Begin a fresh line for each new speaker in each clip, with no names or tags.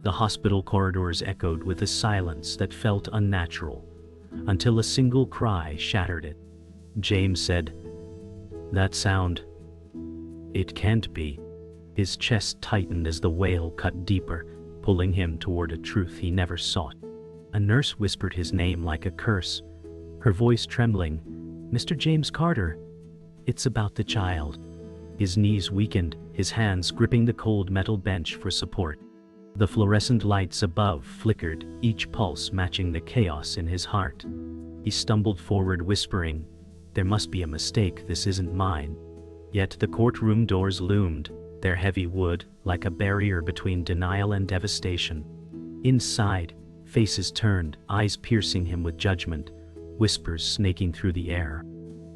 The hospital corridors echoed with a silence that felt unnatural, until a single cry shattered it. James said, "That sound. It can't be." His chest tightened as the wail cut deeper, pulling him toward a truth he never sought. A nurse whispered his name like a curse, her voice trembling. "Mr. James Carter, it's about the child." His knees weakened, his hands gripping the cold metal bench for support. The fluorescent lights above flickered, each pulse matching the chaos in his heart. He stumbled forward, whispering, "There must be a mistake, this isn't mine." Yet the courtroom doors loomed, their heavy wood like a barrier between denial and devastation. Inside, faces turned, eyes piercing him with judgment, whispers snaking through the air.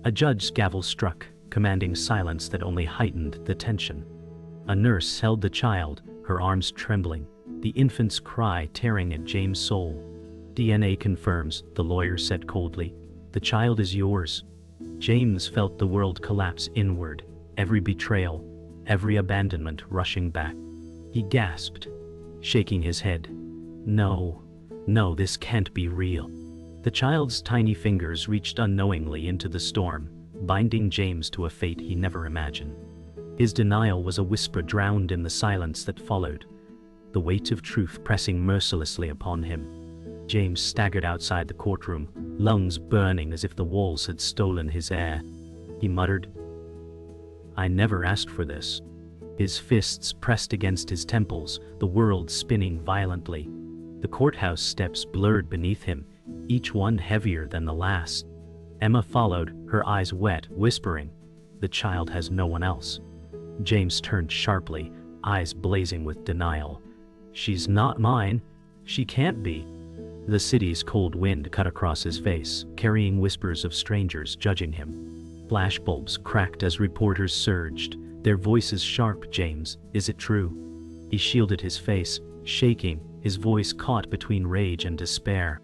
A judge's gavel struck, commanding silence that only heightened the tension. A nurse held the child, her arms trembling, the infant's cry tearing at James' soul. "DNA confirms," the lawyer said coldly. "The child is yours." James felt the world collapse inward, every betrayal, every abandonment rushing back. He gasped, shaking his head. No, this can't be real." The child's tiny fingers reached unknowingly into the storm, binding James to a fate he never imagined. His denial was a whisper drowned in the silence that followed, the weight of truth pressing mercilessly upon him. James staggered outside the courtroom, lungs burning as if the walls had stolen his air. He muttered, "I never asked for this." His fists pressed against his temples, the world spinning violently. The courthouse steps blurred beneath him, each one heavier than the last. Emma followed, her eyes wet, whispering, "The child has no one else." James turned sharply, eyes blazing with denial. "She's not mine. She can't be." The city's cold wind cut across his face, carrying whispers of strangers judging him. Flashbulbs cracked as reporters surged, their voices sharp. "James, is it true?" He shielded his face, shaking, his voice caught between rage and despair.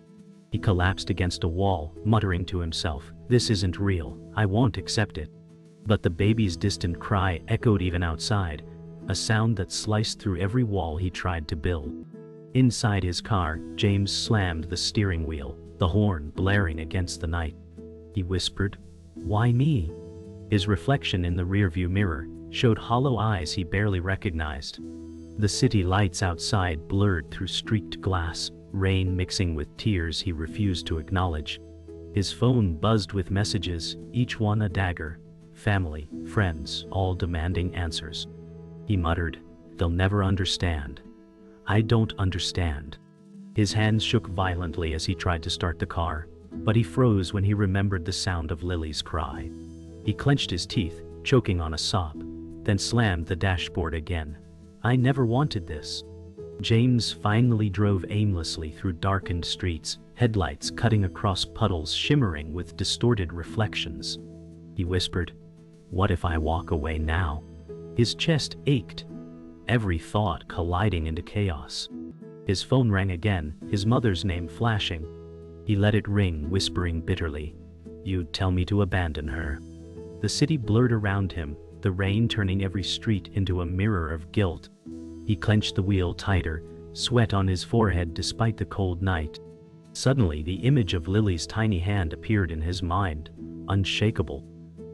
He collapsed against a wall, muttering to himself, "This isn't real, I won't accept it." But the baby's distant cry echoed even outside, a sound that sliced through every wall he tried to build. Inside his car, James slammed the steering wheel, the horn blaring against the night. He whispered, "Why me?" His reflection in the rearview mirror showed hollow eyes he barely recognized. The city lights outside blurred through streaked glass, rain mixing with tears he refused to acknowledge. His phone buzzed with messages, each one a dagger. Family, friends, all demanding answers. He muttered, "They'll never understand. I don't understand." His hands shook violently as he tried to start the car, but he froze when he remembered the sound of Lily's cry. He clenched his teeth, choking on a sob, then slammed the dashboard again. "I never wanted this." James finally drove aimlessly through darkened streets, headlights cutting across puddles shimmering with distorted reflections. He whispered, "What if I walk away now?" His chest ached, every thought colliding into chaos. His phone rang again, his mother's name flashing. He let it ring, whispering bitterly, "You'd tell me to abandon her." The city blurred around him, the rain turning every street into a mirror of guilt. He clenched the wheel tighter, sweat on his forehead despite the cold night. Suddenly, the image of Lily's tiny hand appeared in his mind, unshakable.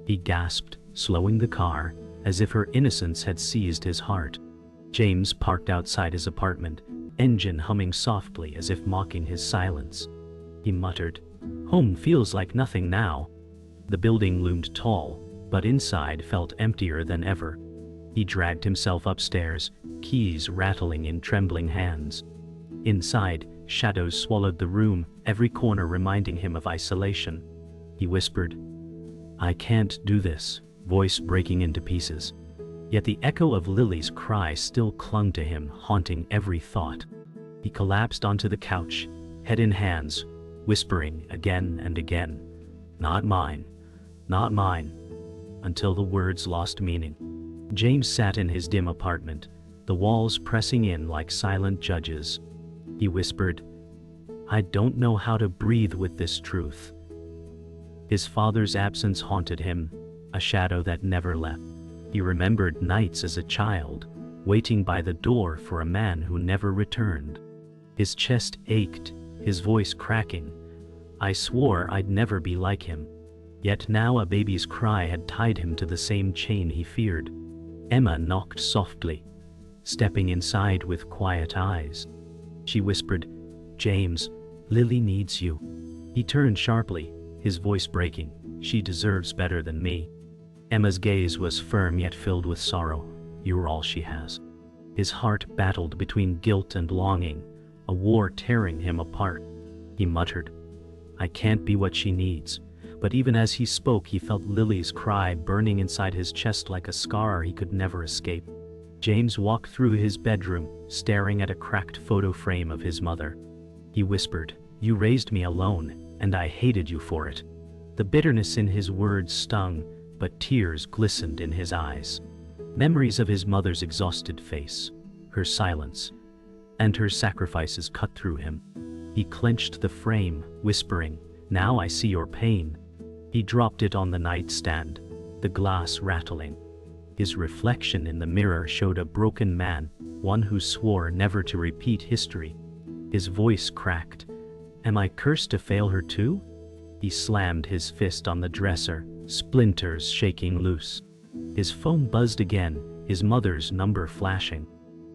He gasped, slowing the car, as if her innocence had seized his heart. James parked outside his apartment, engine humming softly as if mocking his silence. He muttered, "Home feels like nothing now." The building loomed tall, but inside felt emptier than ever. He dragged himself upstairs, keys rattling in trembling hands. Inside, shadows swallowed the room, every corner reminding him of isolation. He whispered, "I can't do this," voice breaking into pieces. Yet the echo of Lily's cry still clung to him, haunting every thought. He collapsed onto the couch, head in hands, whispering again and again, "Not mine, not mine," until the words lost meaning. James sat in his dim apartment, the walls pressing in like silent judges. He whispered, "I don't know how to breathe with this truth." His father's absence haunted him, a shadow that never left. He remembered nights as a child, waiting by the door for a man who never returned. His chest ached, his voice cracking. I swore I'd never be like him. Yet now a baby's cry had tied him to the same chain he feared. Emma knocked softly, stepping inside with quiet eyes. She whispered, "James, Lily needs you." He turned sharply, his voice breaking. "She deserves better than me." Emma's gaze was firm yet filled with sorrow. "You're all she has." His heart battled between guilt and longing, a war tearing him apart. He muttered, "I can't be what she needs." But even as he spoke, he felt Lily's cry burning inside his chest like a scar he could never escape. James walked through his bedroom, staring at a cracked photo frame of his mother. He whispered, "You raised me alone, and I hated you for it." The bitterness in his words stung, but tears glistened in his eyes. Memories of his mother's exhausted face, her silence, and her sacrifices cut through him. He clenched the frame, whispering, "Now I see your pain." He dropped it on the nightstand, the glass rattling. His reflection in the mirror showed a broken man, one who swore never to repeat history. His voice cracked. "Am I cursed to fail her too?" He slammed his fist on the dresser, splinters shaking loose. His phone buzzed again, his mother's number flashing.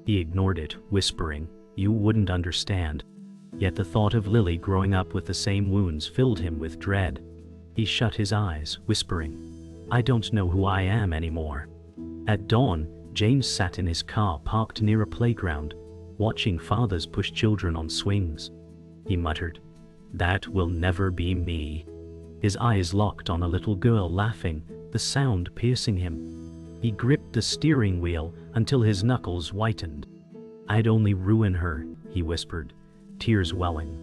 He ignored it, whispering, "You wouldn't understand." Yet the thought of Lily growing up with the same wounds filled him with dread. He shut his eyes, whispering, "I don't know who I am anymore." At dawn, James sat in his car parked near a playground, watching fathers push children on swings. He muttered, "That will never be me." His eyes locked on a little girl laughing, the sound piercing him. He gripped the steering wheel until his knuckles whitened. "I'd only ruin her," he whispered, tears welling.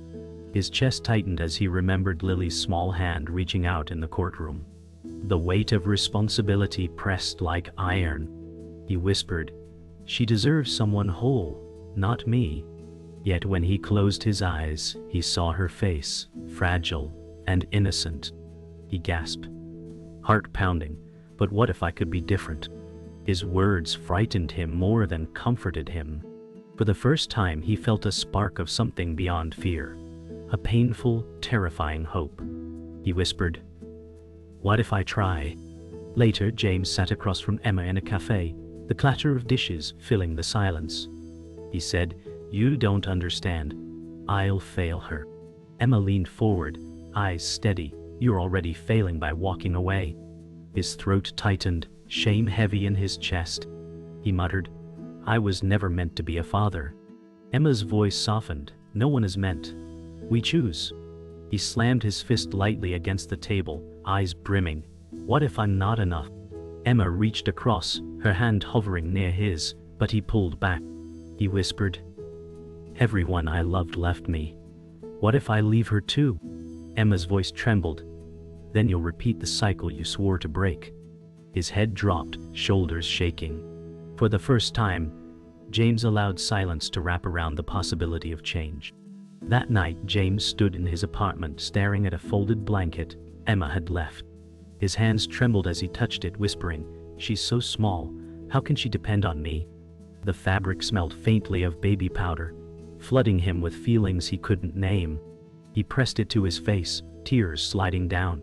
His chest tightened as he remembered Lily's small hand reaching out in the courtroom. The weight of responsibility pressed like iron. He whispered, "She deserves someone whole, not me." Yet when he closed his eyes, he saw her face, fragile and innocent. He gasped, heart pounding, "But what if I could be different?" His words frightened him more than comforted him. For the first time he felt a spark of something beyond fear. A painful, terrifying hope. He whispered, "What if I try?" Later, James sat across from Emma in a cafe, the clatter of dishes filling the silence. He said, "You don't understand. I'll fail her." Emma leaned forward, eyes steady. "You're already failing by walking away." His throat tightened, shame heavy in his chest. He muttered, "I was never meant to be a father." Emma's voice softened. "No one is meant. We choose." He slammed his fist lightly against the table, eyes brimming. "What if I'm not enough?" Emma reached across, her hand hovering near his, but he pulled back. He whispered, "Everyone I loved left me. What if I leave her too?" Emma's voice trembled. "Then you'll repeat the cycle you swore to break." His head dropped, shoulders shaking. For the first time, James allowed silence to wrap around the possibility of change. That night, James stood in his apartment staring at a folded blanket Emma had left. His hands trembled as he touched it, whispering, "She's so small. How can she depend on me?" The fabric smelled faintly of baby powder, flooding him with feelings he couldn't name. He pressed it to his face, tears sliding down.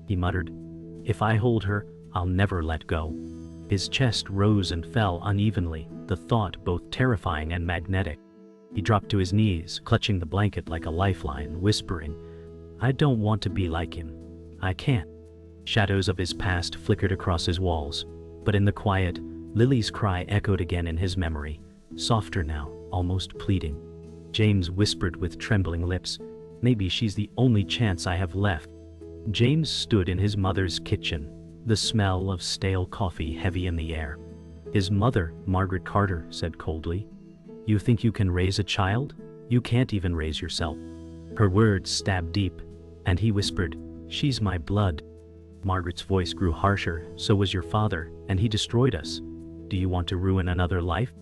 He muttered, "If I hold her, I'll never let go." His chest rose and fell unevenly, the thought both terrifying and magnetic. He dropped to his knees, clutching the blanket like a lifeline, whispering, "I don't want to be like him. I can't." Shadows of his past flickered across his walls, but in the quiet, Lily's cry echoed again in his memory, softer now, almost pleading. James whispered with trembling lips, "Maybe she's the only chance I have left." James stood in his mother's kitchen, the smell of stale coffee heavy in the air. His mother, Margaret Carter, said coldly, "You think you can raise a child? You can't even raise yourself." Her words stabbed deep, and he whispered, "She's my blood." Margaret's voice grew harsher. "So was your father, and he destroyed us. Do you want to ruin another life?"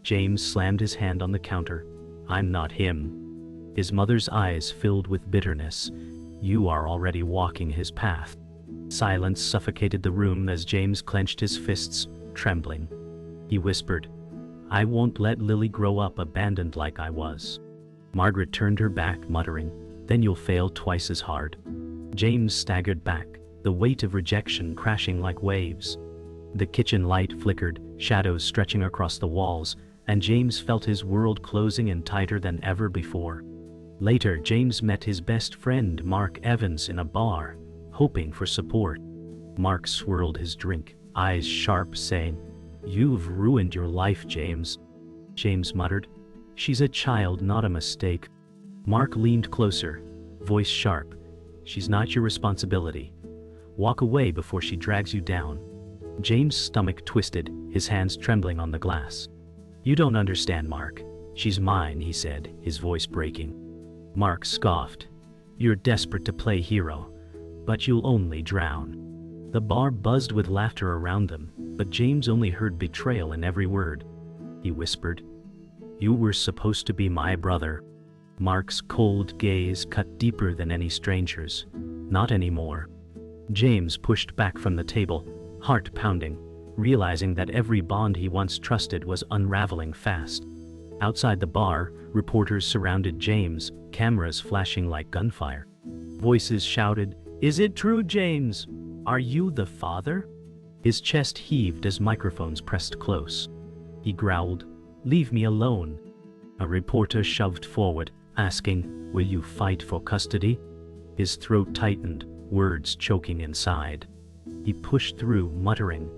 James slammed his hand on the counter. "I'm not him." His mother's eyes filled with bitterness. "You are already walking his path." Silence suffocated the room as James clenched his fists, trembling. He whispered, I won't let Lily grow up abandoned like I was." Margaret turned her back, muttering, "Then you'll fail twice as hard." James staggered back, the weight of rejection crashing like waves. The kitchen light flickered, shadows stretching across the walls, and James felt his world closing in tighter than ever before. Later, James met his best friend Mark Evans in a bar, hoping for support. Mark swirled his drink, eyes sharp, saying, "You've ruined your life, James." James muttered, "She's a child, not a mistake." Mark leaned closer, voice sharp, "She's not your responsibility. Walk away before she drags you down." James' stomach twisted, his hands trembling on the glass. "You don't understand, Mark. She's mine," he said, his voice breaking. Mark scoffed, "You're desperate to play hero, but you'll only drown." The bar buzzed with laughter around them, but James only heard betrayal in every word. He whispered, "You were supposed to be my brother." Mark's cold gaze cut deeper than any stranger's. "Not anymore." James pushed back from the table, heart pounding, realizing that every bond he once trusted was unraveling fast. Outside the bar, reporters surrounded James, cameras flashing like gunfire. Voices shouted, "Is it true, James? Are you the father?" His chest heaved as microphones pressed close. He growled, "Leave me alone." A reporter shoved forward, asking, "Will you fight for custody?" His throat tightened, words choking inside. He pushed through, muttering,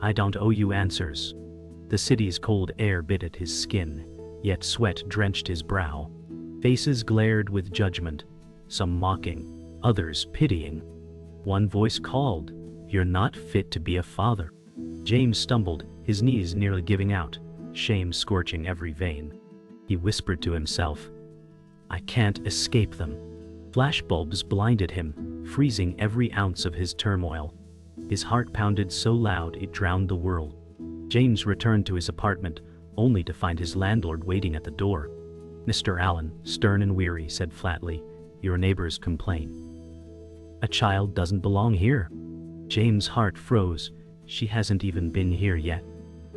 "I don't owe you answers." The city's cold air bit at his skin, yet sweat drenched his brow. Faces glared with judgment, some mocking, others pitying. One voice called, "You're not fit to be a father." James stumbled, his knees nearly giving out, shame scorching every vein. He whispered to himself, "I can't escape them." Flashbulbs blinded him, freezing every ounce of his turmoil. His heart pounded so loud it drowned the world. James returned to his apartment, only to find his landlord waiting at the door. Mr. Allen, stern and weary, said flatly, "Your neighbors complain. A child doesn't belong here." James' heart froze. "She hasn't even been here yet."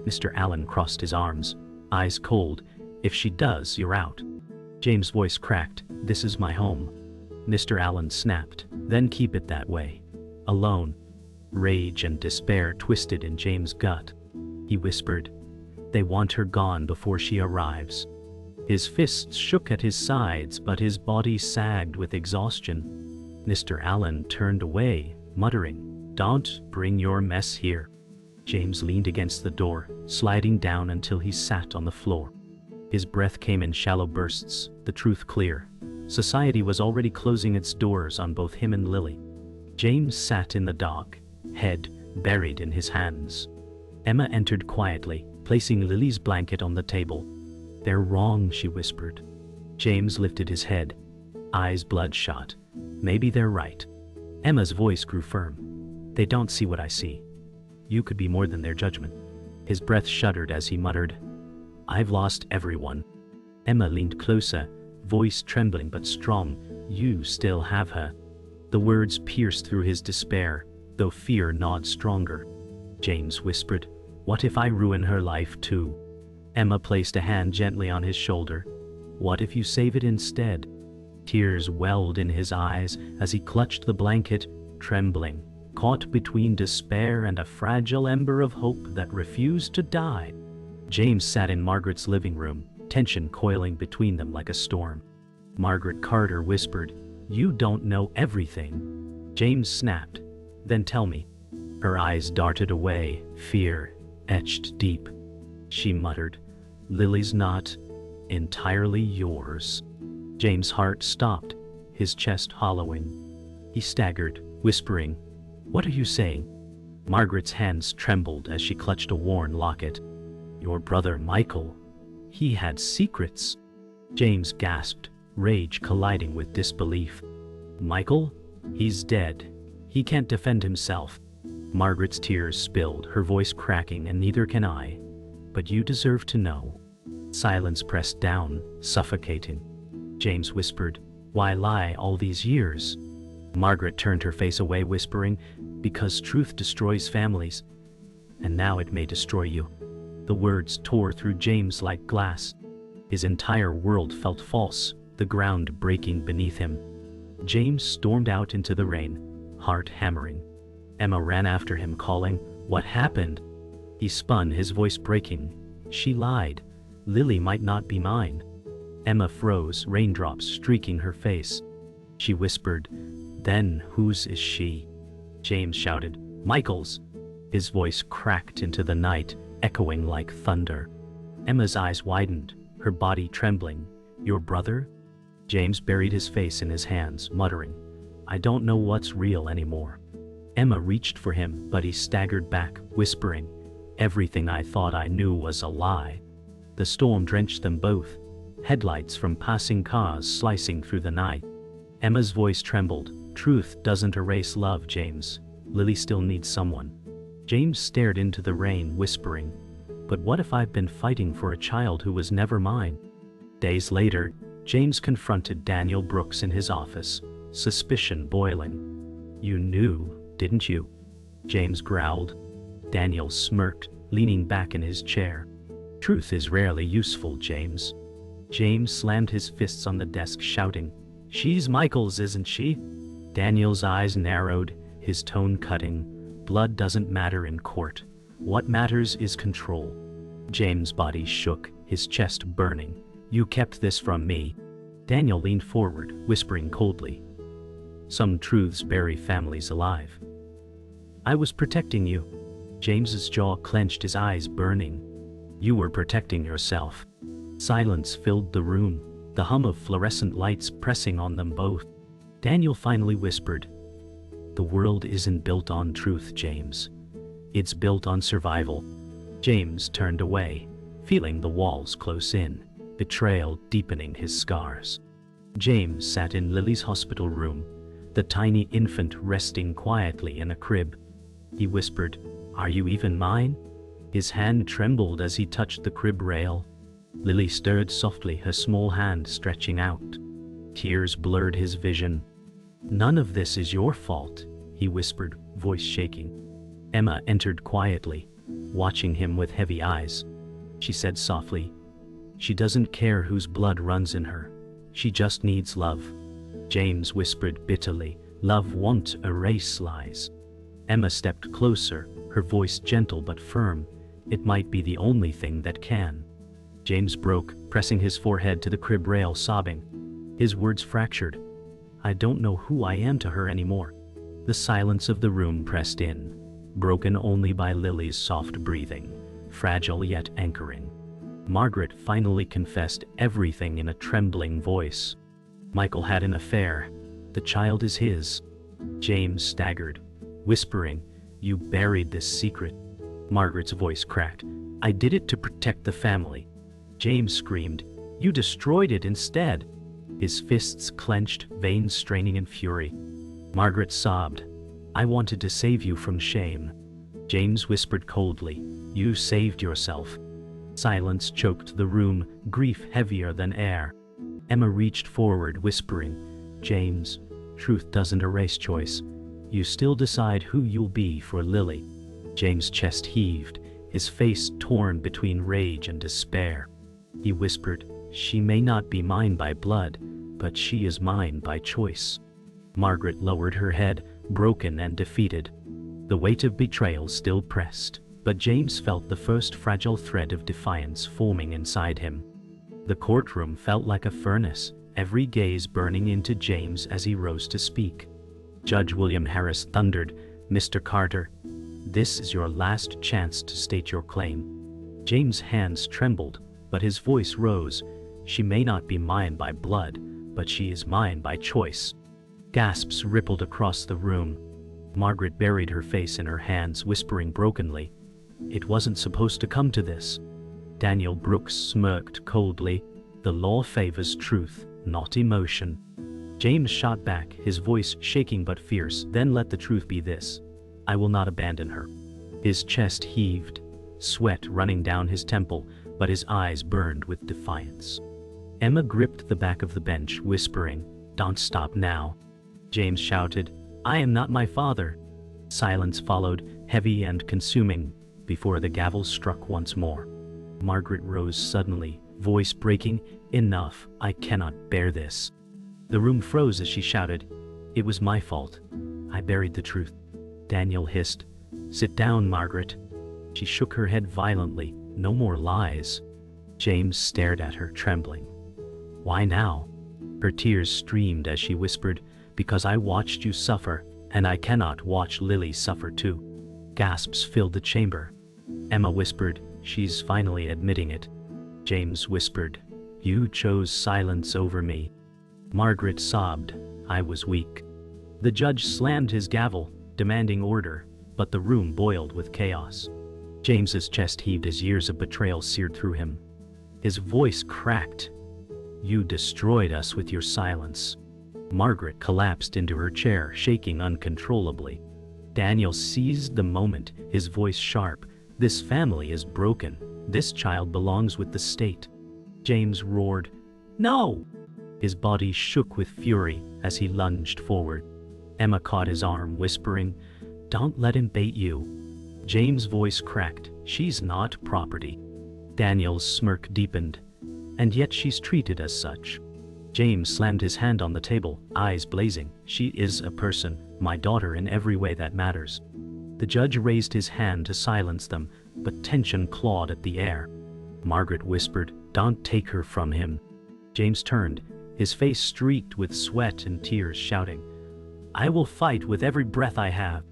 Mr. Allen crossed his arms, eyes cold. "If she does, you're out." James' voice cracked, "This is my home." Mr. Allen snapped, "Then keep it that way. Alone." Rage and despair twisted in James' gut. He whispered, "They want her gone before she arrives." His fists shook at his sides, but his body sagged with exhaustion. Mr. Allen turned away, muttering, "Don't bring your mess here." James leaned against the door, sliding down until he sat on the floor. His breath came in shallow bursts, the truth clear. Society was already closing its doors on both him and Lily. James sat in the dark, head buried in his hands. Emma entered quietly, placing Lily's blanket on the table. "They're wrong," she whispered. James lifted his head, eyes bloodshot. "Maybe they're right." Emma's voice grew firm. "They don't see what I see. You could be more than their judgment." His breath shuddered as he muttered, "I've lost everyone." Emma leaned closer, voice trembling but strong. "You still have her." The words pierced through his despair, though fear gnawed stronger. James whispered, "What if I ruin her life too?" Emma placed a hand gently on his shoulder. "What if you save it instead?" Tears welled in his eyes as he clutched the blanket, trembling, caught between despair and a fragile ember of hope that refused to die. James sat in Margaret's living room, tension coiling between them like a storm. Margaret Carter whispered, "You don't know everything." James snapped, "Then tell me." Her eyes darted away, fear etched deep. She muttered, "Lily's not entirely yours." James' heart stopped, his chest hollowing. He staggered, whispering, "What are you saying?" Margaret's hands trembled as she clutched a worn locket. "Your brother Michael. He had secrets." James gasped, rage colliding with disbelief. "Michael? He's dead. He can't defend himself." Margaret's tears spilled, her voice cracking, "And neither can I. But you deserve to know." Silence pressed down, suffocating. James whispered, "Why lie all these years?" Margaret turned her face away, whispering, "Because truth destroys families. And now it may destroy you." The words tore through James like glass. His entire world felt false, the ground breaking beneath him. James stormed out into the rain, heart hammering. Emma ran after him, calling, "What happened?" He spun, his voice breaking. "She lied. Lily might not be mine." Emma froze, raindrops streaking her face. She whispered, "Then whose is she?" James shouted, "Michael's!" His voice cracked into the night, echoing like thunder. Emma's eyes widened, her body trembling. "Your brother?" James buried his face in his hands, muttering, "I don't know what's real anymore." Emma reached for him, but he staggered back, whispering, "Everything I thought I knew was a lie." The storm drenched them both, headlights from passing cars slicing through the night. Emma's voice trembled, "Truth doesn't erase love, James. Lily still needs someone." James stared into the rain, whispering, "But what if I've been fighting for a child who was never mine?" Days later, James confronted Daniel Brooks in his office, suspicion boiling. "You knew, didn't you?" James growled. Daniel smirked, leaning back in his chair. "Truth is rarely useful, James." James slammed his fists on the desk, shouting, "She's Michael's, isn't she?" Daniel's eyes narrowed, his tone cutting. "Blood doesn't matter in court. What matters is control." James' body shook, his chest burning. "You kept this from me." Daniel leaned forward, whispering coldly, "Some truths bury families alive." "I was protecting you." James's jaw clenched, his eyes burning. "You were protecting yourself." Silence filled the room, the hum of fluorescent lights pressing on them both. Daniel finally whispered, "The world isn't built on truth, James. It's built on survival." James turned away, feeling the walls close in, betrayal deepening his scars. James sat in Lily's hospital room, the tiny infant resting quietly in a crib. He whispered, "Are you even mine?" His hand trembled as he touched the crib rail. Lily stirred softly, her small hand stretching out. Tears blurred his vision. "None of this is your fault," he whispered, voice shaking. Emma entered quietly, watching him with heavy eyes. She said softly, "She doesn't care whose blood runs in her. She just needs love." James whispered bitterly, "Love won't erase lies." Emma stepped closer, her voice gentle but firm. "It might be the only thing that can." James broke, pressing his forehead to the crib rail, sobbing. His words fractured. "I don't know who I am to her anymore." The silence of the room pressed in, broken only by Lily's soft breathing, fragile yet anchoring. Margaret finally confessed everything in a trembling voice. "Michael had an affair. The child is his." James staggered, whispering, "You buried this secret." Margaret's voice cracked. "I did it to protect the family." James screamed, "You destroyed it instead." His fists clenched, veins straining in fury. Margaret sobbed, "I wanted to save you from shame." James whispered coldly, "You saved yourself." Silence choked the room, grief heavier than air. Emma reached forward, whispering, "James, truth doesn't erase choice. You still decide who you'll be for Lily." James' chest heaved, his face torn between rage and despair. He whispered, "She may not be mine by blood, but she is mine by choice." Margaret lowered her head, broken and defeated. The weight of betrayal still pressed, but James felt the first fragile thread of defiance forming inside him. The courtroom felt like a furnace, every gaze burning into James as he rose to speak. Judge William Harris thundered, "Mr. Carter, this is your last chance to state your claim." James' hands trembled, but his voice rose, "She may not be mine by blood, but she is mine by choice." Gasps rippled across the room. Margaret buried her face in her hands, whispering brokenly, "It wasn't supposed to come to this." Daniel Brooks smirked coldly, "The law favors truth, not emotion." James shot back, his voice shaking but fierce, "Then let the truth be this. I will not abandon her." His chest heaved, sweat running down his temple, but his eyes burned with defiance. Emma gripped the back of the bench, whispering, "Don't stop now." James shouted, "I am not my father." Silence followed, heavy and consuming, before the gavel struck once more. Margaret rose suddenly, voice breaking. "Enough, I cannot bear this." The room froze as she shouted, "It was my fault. I buried the truth." Daniel hissed, "Sit down, Margaret." She shook her head violently. "No more lies." James stared at her, trembling. "Why now?" Her tears streamed as she whispered, "Because I watched you suffer, and I cannot watch Lily suffer too." Gasps filled the chamber. Emma whispered, "She's finally admitting it." James whispered, "You chose silence over me." Margaret sobbed, "I was weak." The judge slammed his gavel, demanding order, but the room boiled with chaos. James's chest heaved as years of betrayal seared through him. His voice cracked. "You destroyed us with your silence." Margaret collapsed into her chair, shaking uncontrollably. Daniel seized the moment, his voice sharp. "This family is broken. This child belongs with the state." James roared, "No!" His body shook with fury as he lunged forward. Emma caught his arm, whispering, "Don't let him bait you." James' voice cracked, "She's not property." Daniel's smirk deepened, "And yet she's treated as such." James slammed his hand on the table, eyes blazing. "She is a person, my daughter in every way that matters." The judge raised his hand to silence them, but tension clawed at the air. Margaret whispered, "Don't take her from him." James turned, his face streaked with sweat and tears, shouting, "I will fight with every breath I have."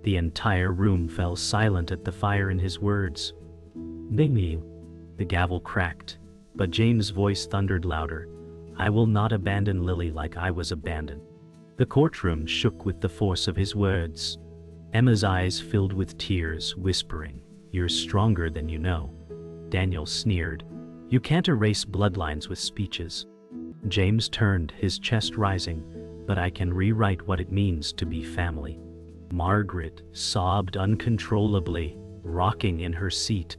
The entire room fell silent at the fire in his words. "Mimi." The gavel cracked, but James' voice thundered louder, "I will not abandon Lily like I was abandoned." The courtroom shook with the force of his words. Emma's eyes filled with tears, whispering, "You're stronger than you know." Daniel sneered, "You can't erase bloodlines with speeches." James turned, his chest rising, "But I can rewrite what it means to be family." Margaret sobbed uncontrollably, rocking in her seat.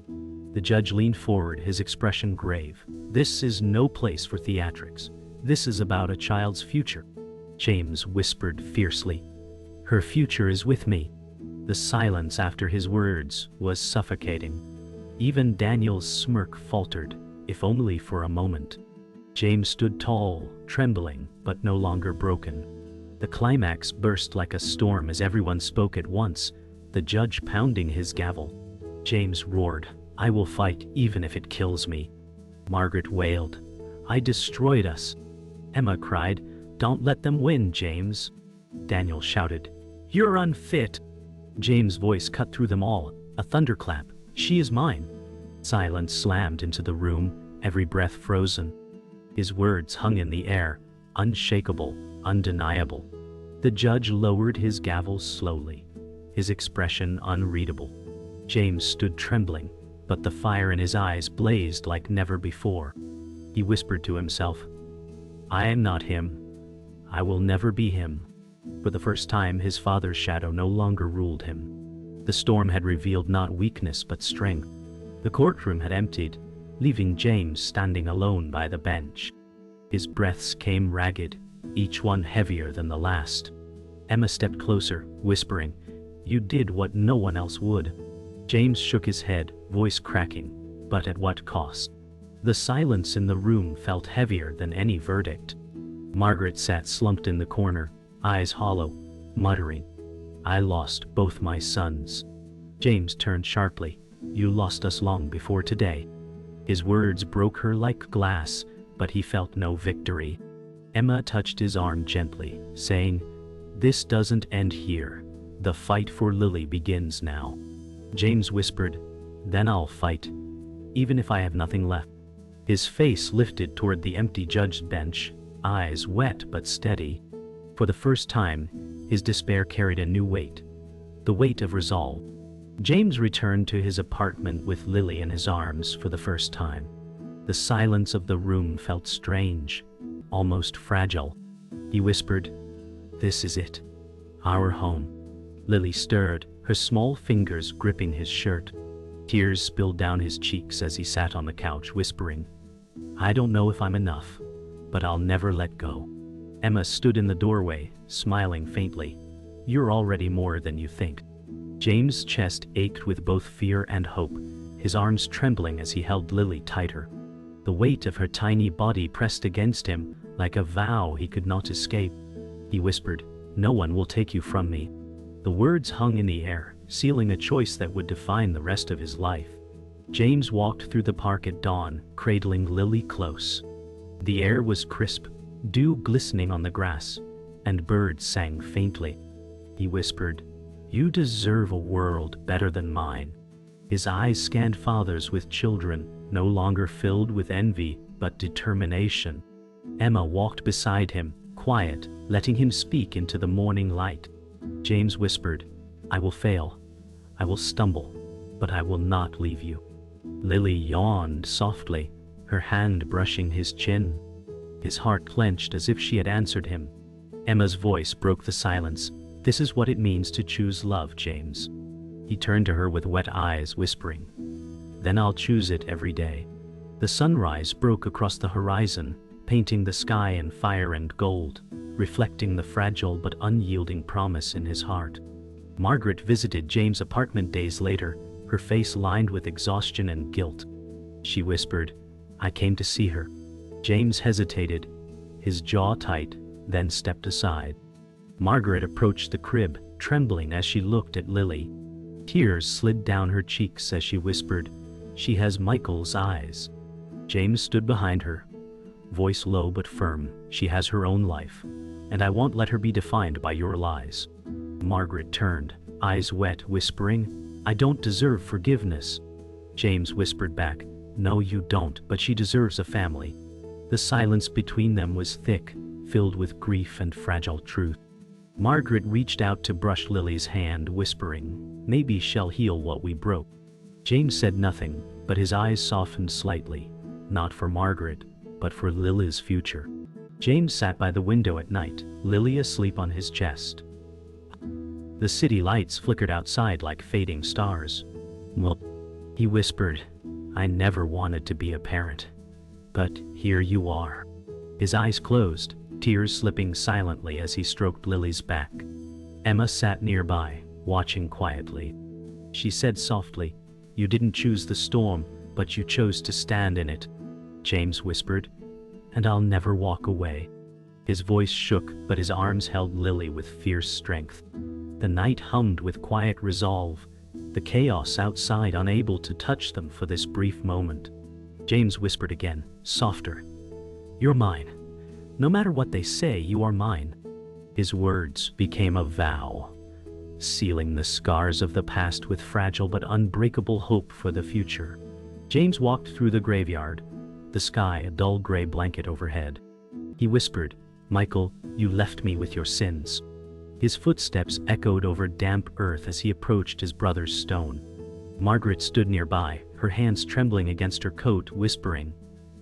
The judge leaned forward, his expression grave. "This is no place for theatrics. This is about a child's future." James whispered fiercely, "Her future is with me." The silence after his words was suffocating. Even Daniel's smirk faltered, if only for a moment. James stood tall, trembling, but no longer broken. The climax burst like a storm as everyone spoke at once, the judge pounding his gavel. James roared, "I will fight even if it kills me." Margaret wailed, "I destroyed us." Emma cried, "Don't let them win, James." Daniel shouted, "You're unfit." James' voice cut through them all, a thunderclap, "She is mine." Silence slammed into the room, every breath frozen. His words hung in the air, unshakable, undeniable. The judge lowered his gavel slowly, his expression unreadable. James stood trembling, but the fire in his eyes blazed like never before. He whispered to himself, "I am not him. I will never be him." For the first time, his father's shadow no longer ruled him. The storm had revealed not weakness but strength. The courtroom had emptied, leaving James standing alone by the bench. His breaths came ragged, each one heavier than the last. Emma stepped closer, whispering, "You did what no one else would." James shook his head, voice cracking, but at what cost? The silence in the room felt heavier than any verdict. Margaret sat slumped in the corner, eyes hollow, muttering, "I lost both my sons." James turned sharply, "You lost us long before today." His words broke her like glass, but he felt no victory. Emma touched his arm gently, saying, "This doesn't end here. The fight for Lily begins now." James whispered, "Then I'll fight, even if I have nothing left." His face lifted toward the empty judge's bench, eyes wet but steady. For the first time, his despair carried a new weight, the weight of resolve. James returned to his apartment with Lily in his arms for the first time. The silence of the room felt strange, almost fragile. He whispered, "This is it. Our home." Lily stirred, her small fingers gripping his shirt. Tears spilled down his cheeks as he sat on the couch, whispering, "I don't know if I'm enough, but I'll never let go." Emma stood in the doorway, smiling faintly. "You're already more than you think." James' chest ached with both fear and hope, his arms trembling as he held Lily tighter. The weight of her tiny body pressed against him like a vow he could not escape. He whispered, "No one will take you from me." The words hung in the air, sealing a choice that would define the rest of his life. James walked through the park at dawn, cradling Lily close. The air was crisp, dew glistening on the grass, and birds sang faintly. He whispered, "You deserve a world better than mine." His eyes scanned fathers with children, no longer filled with envy, but determination. Emma walked beside him, quiet, letting him speak into the morning light. James whispered, "I will fail, I will stumble, but I will not leave you." Lily yawned softly, her hand brushing his chin. His heart clenched as if she had answered him. Emma's voice broke the silence. "This is what it means to choose love, James." He turned to her with wet eyes, whispering, "Then I'll choose it every day." The sunrise broke across the horizon, painting the sky in fire and gold, reflecting the fragile but unyielding promise in his heart. Margaret visited James' apartment days later, her face lined with exhaustion and guilt. She whispered, "I came to see her." James hesitated, his jaw tight, then stepped aside. Margaret approached the crib, trembling as she looked at Lily. Tears slid down her cheeks as she whispered, "She has Michael's eyes." James stood behind her, voice low but firm, "She has her own life, and I won't let her be defined by your lies." Margaret turned, eyes wet, whispering, "I don't deserve forgiveness." James whispered back, "No, you don't, but she deserves a family." The silence between them was thick, filled with grief and fragile truth. Margaret reached out to brush Lily's hand, whispering, "Maybe she'll heal what we broke." James said nothing, but his eyes softened slightly, not for Margaret, but for Lily's future. James sat by the window at night, Lily asleep on his chest. The city lights flickered outside like fading stars. "Well," he whispered, "I never wanted to be a parent. But here you are." His eyes closed, tears slipping silently as he stroked Lily's back. Emma sat nearby, watching quietly. She said softly, "You didn't choose the storm, but you chose to stand in it." James whispered, "And I'll never walk away." His voice shook, but his arms held Lily with fierce strength. The night hummed with quiet resolve, the chaos outside unable to touch them for this brief moment. James whispered again, softer, "You're mine. No matter what they say, you are mine." His words became a vow, sealing the scars of the past with fragile but unbreakable hope for the future. James walked through the graveyard, the sky a dull gray blanket overhead. He whispered, "Michael, you left me with your sins." His footsteps echoed over damp earth as he approached his brother's stone. Margaret stood nearby, her hands trembling against her coat, whispering,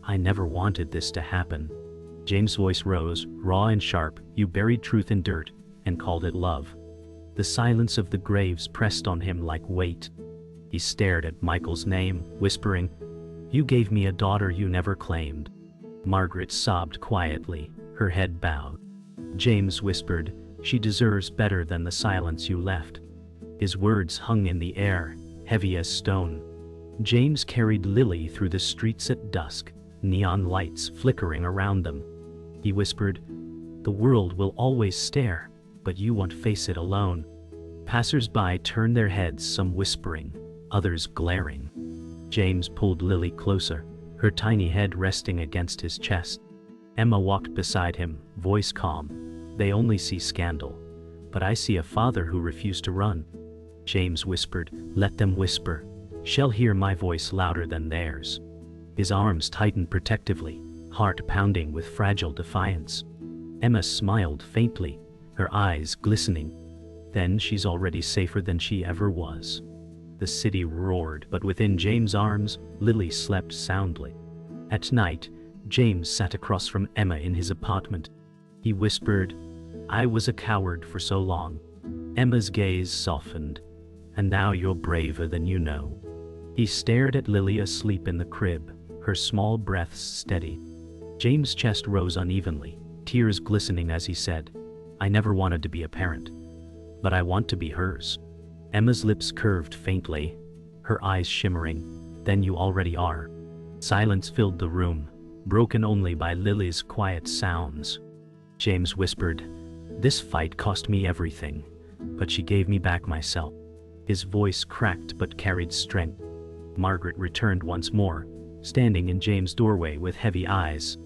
"I never wanted this to happen." James' voice rose, raw and sharp. "You buried truth in dirt and called it love." The silence of the graves pressed on him like weight. He stared at Michael's name, whispering, "You gave me a daughter you never claimed." Margaret sobbed quietly, her head bowed. James whispered, "She deserves better than the silence you left." His words hung in the air, heavy as stone. James carried Lily through the streets at dusk, neon lights flickering around them. He whispered, "The world will always stare, but you won't face it alone." Passers-by turned their heads, some whispering, others glaring. James pulled Lily closer, her tiny head resting against his chest. Emma walked beside him, voice calm. "They only see scandal, but I see a father who refused to run." James whispered, "Let them whisper. She'll hear my voice louder than theirs." His arms tightened protectively, heart pounding with fragile defiance. Emma smiled faintly, her eyes glistening. "Then she's already safer than she ever was." The city roared, but within James' arms, Lily slept soundly. At night, James sat across from Emma in his apartment. He whispered, "I was a coward for so long." Emma's gaze softened. "And now you're braver than you know." He stared at Lily asleep in the crib, her small breaths steady. James' chest rose unevenly, tears glistening as he said, "I never wanted to be a parent, but I want to be hers." Emma's lips curved faintly, her eyes shimmering. than you already are. Silence filled the room, broken only by Lily's quiet sounds. James whispered, "This fight cost me everything, but she gave me back myself." His voice cracked but carried strength. Margaret returned once more, standing in James' doorway with heavy eyes.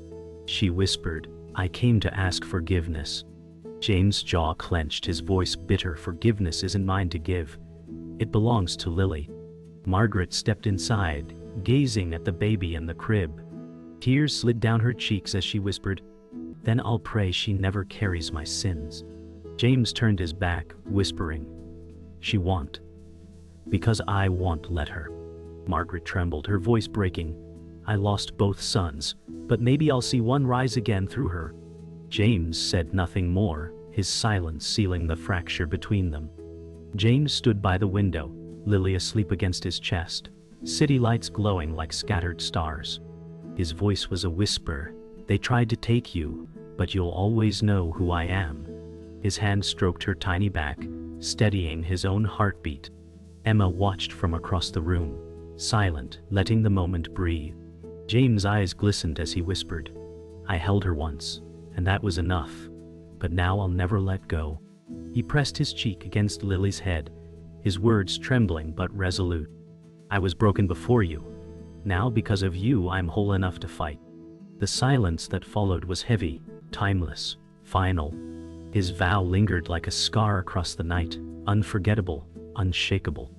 She whispered, "I came to ask forgiveness." James' jaw clenched, his voice bitter. "Forgiveness isn't mine to give. It belongs to Lily." Margaret stepped inside, gazing at the baby in the crib. Tears slid down her cheeks as she whispered, "Then I'll pray she never carries my sins." James turned his back, whispering, "She won't. Because I won't let her." Margaret trembled, her voice breaking. "I lost both sons, but maybe I'll see one rise again through her." James said nothing more, his silence sealing the fracture between them. James stood by the window, Lily asleep against his chest, city lights glowing like scattered stars. His voice was a whisper, "They tried to take you, but you'll always know who I am." His hand stroked her tiny back, steadying his own heartbeat. Emma watched from across the room, silent, letting the moment breathe. James' eyes glistened as he whispered, "I held her once, and that was enough. But now I'll never let go." He pressed his cheek against Lily's head, his words trembling but resolute. "I was broken before you. Now because of you I'm whole enough to fight." The silence that followed was heavy, timeless, final. His vow lingered like a scar across the night, unforgettable, unshakable.